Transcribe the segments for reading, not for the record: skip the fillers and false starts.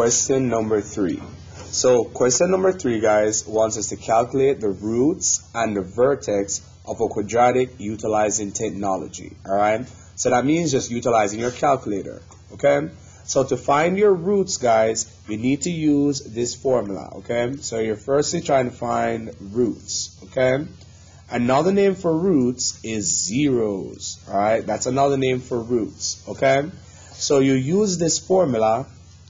question number 3. So question number 3, guys, wants us to calculate the roots and the vertex of a quadratic utilizing technology. Alright, so that means just utilizing your calculator. Okay, so to find your roots, guys, you need to use this formula. Okay, so you're firstly trying to find roots. Okay, another name for roots is zeros. Alright, that's another name for roots. Okay, so you use this formula,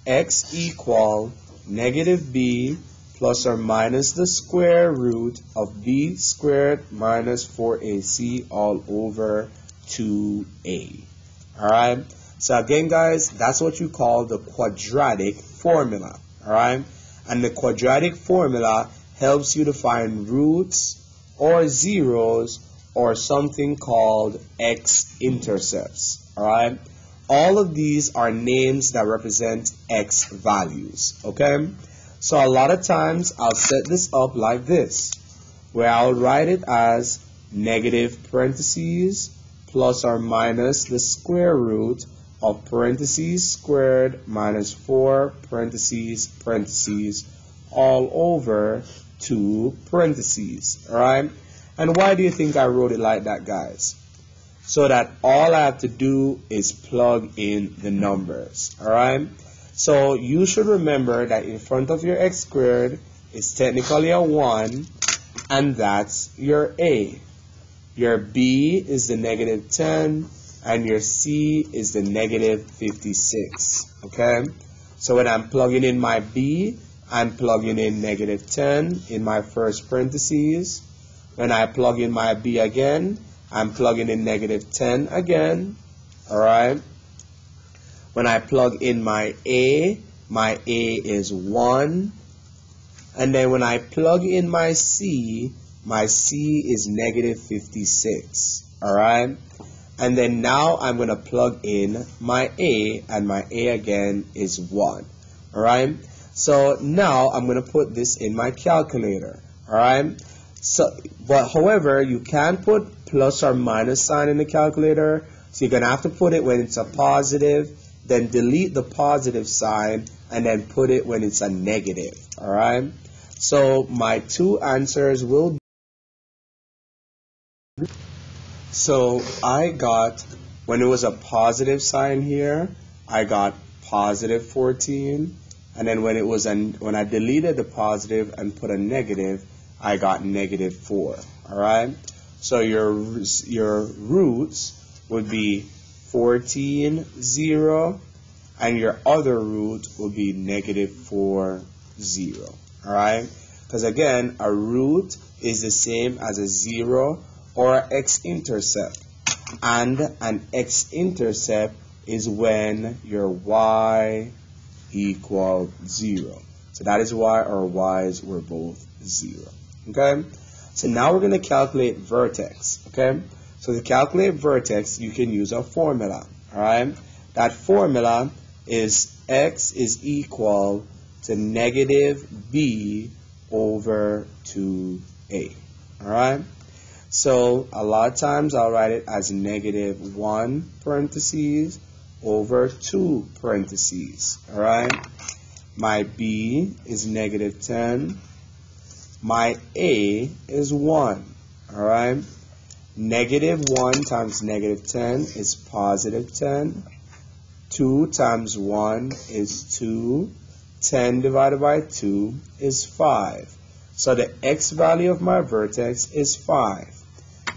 x equal negative b plus or minus the square root of b squared minus 4ac all over 2a. Alright, so again, guys, that's what you call the quadratic formula. Alright, and the quadratic formula helps you to find roots or zeros or something called x-intercepts. Alright, all of these are names that represent x values. Okay, so a lot of times I'll set this up like this, where I'll write it as negative parentheses plus or minus the square root of parentheses squared minus 4 parentheses parentheses all over 2 parentheses. Alright, and why do you think I wrote it like that, guys? So that all I have to do is plug in the numbers. Alright, so you should remember that in front of your x squared is technically a 1, and that's your a. Your b is the negative 10, and your c is the negative 56. Okay, so when I'm plugging in my b, I'm plugging in negative 10 in my first parentheses. When I plug in my b again, I'm plugging in negative 10 again. Alright, when I plug in my a is 1. And then when I plug in my c is negative 56. Alright, and then now I'm going to plug in my a, and my a again is 1. Alright, so now I'm going to put this in my calculator. Alright, so, but however, you can put plus or minus sign in the calculator, so you're going to have to put it when it's a positive, then delete the positive sign, and then put it when it's a negative. Alright, so my two answers will be, so I got, when it was a positive sign here, I got positive 14, and then when it was when I deleted the positive and put a negative, I got negative 4. Alright, so your roots would be 14, 0, and your other root will be negative 4, 0. Alright, because again, a root is the same as a 0 or an x-intercept, and an x-intercept is when your y equals 0. So that is why our y's were both 0. Okay, so now we're going to calculate vertex. Okay, so to calculate vertex, you can use a formula. Alright, that formula is x is equal to negative b over 2a. Alright, so a lot of times I'll write it as negative 1 parentheses over 2 parentheses. Alright, my b is negative 10. My a is 1. Alright, negative 1 times negative 10 is positive 10. 2 times 1 is 2. 10 divided by 2 is 5. So the x value of my vertex is 5.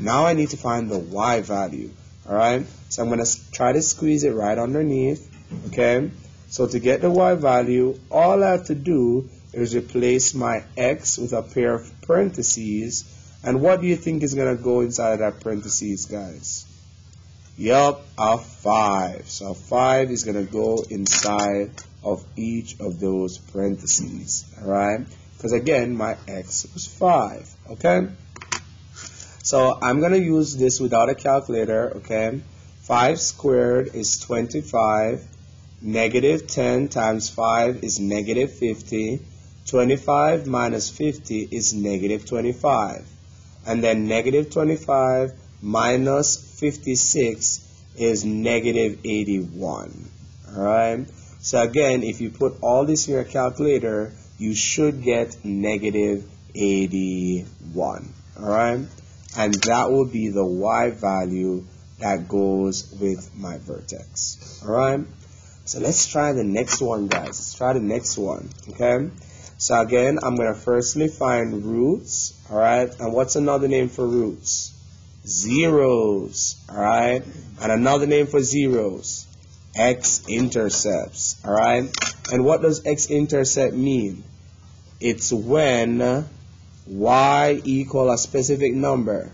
Now I need to find the y value. Alright, so I'm going to try to squeeze it right underneath. Okay, so to get the y value, all I have to do is replace my x with a pair of parentheses. And what do you think is going to go inside of that parentheses, guys? Yup, a 5. So a 5 is going to go inside of each of those parentheses. Alright, because again, my x was 5. Okay, so I'm going to use this without a calculator. Okay, 5 squared is 25. Negative 10 times 5 is negative 50. 25 minus 50 is negative 25. And then negative 25 minus 56 is negative 81. Alright, So again, if you put all this in your calculator, you should get negative 81. Alright? And that will be the y value that goes with my vertex. Alright? So let's try the next one, guys. Let's try the next one. Okay? So again, I'm going to firstly find roots. Alright? And what's another name for roots? Zeros. Alright? And another name for zeros? X-intercepts. Alright? And what does x-intercept mean? It's when y equal a specific number.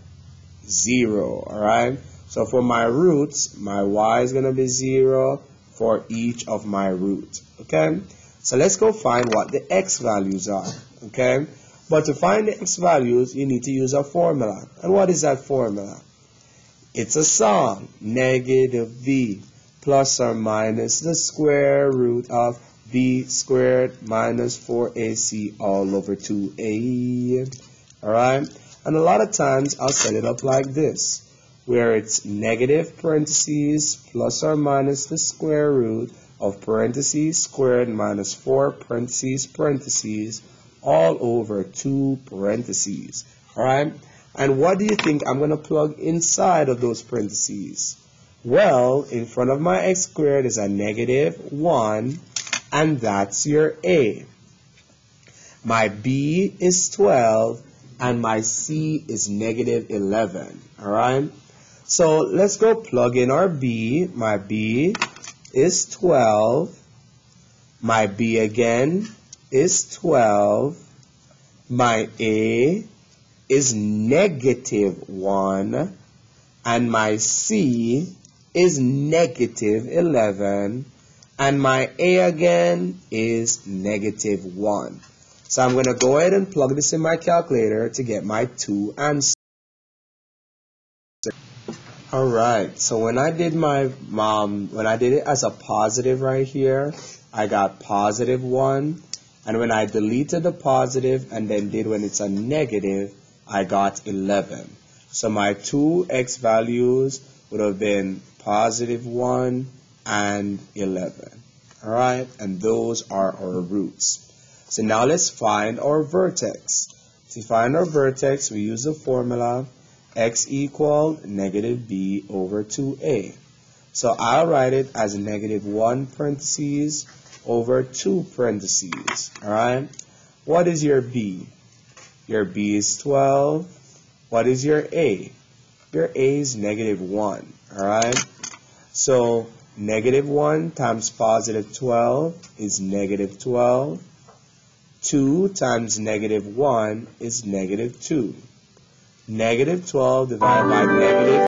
0. Alright? So for my roots, my y is going to be 0 for each of my root. Okay? So let's go find what the x values are. Okay? But to find the x values, you need to use a formula. And what is that formula? It's a sum. Negative b plus or minus the square root of b squared minus 4ac all over 2a. Alright? And a lot of times I'll set it up like this, where it's negative parentheses plus or minus the square root of parentheses squared minus 4 parentheses parentheses all over 2 parentheses. Alright? And what do you think I'm going to plug inside of those parentheses? Well, in front of my x squared is a negative 1, and that's your a. My b is 12, and my c is negative 11. Alright? So let's go plug in our b. My b is 12. My b again is 12. My a is negative 1. And my c is negative 11. And my a again is negative 1. So I'm going to go ahead and plug this in my calculator to get my 2 answers. Alright, so when I did it as a positive right here, I got positive 1. And when I deleted the positive and then did when it's a negative, I got 11. So my two x values would have been positive 1 and 11. Alright, and those are our roots. So now let's find our vertex. To find our vertex, we use the formula x equal negative b over 2a. So I'll write it as negative 1 parentheses over 2 parentheses. Alright? What is your b? Your b is 12. What is your a? Your a is negative 1. Alright? So negative 1 times positive 12 is negative 12. 2 times negative 1 is negative 2. Negative 12 divided by negative.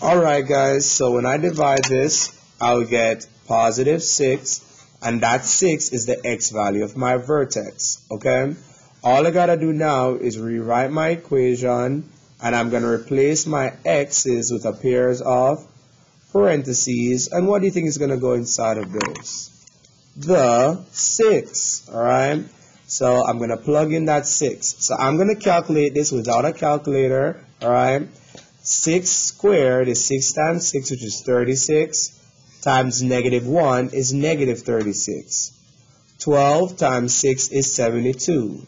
Alright guys, so when I divide this, I'll get positive 6, and that 6 is the x value of my vertex. Okay? All I gotta do now is rewrite my equation, and I'm gonna replace my x's with a pairs of parentheses. And what do you think is gonna go inside of those? The 6. Alright? So I'm going to plug in that 6. So I'm going to calculate this without a calculator. Alright? 6 squared is 6 times 6, which is 36. Times negative 1 is negative 36. 12 times 6 is 72.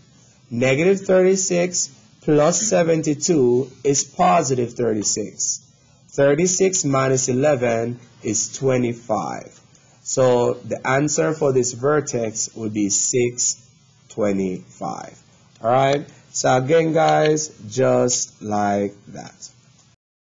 Negative 36 plus 72 is positive 36. 36 minus 11 is 25. So the answer for this vertex would be 625. Alright? So again guys, just like that.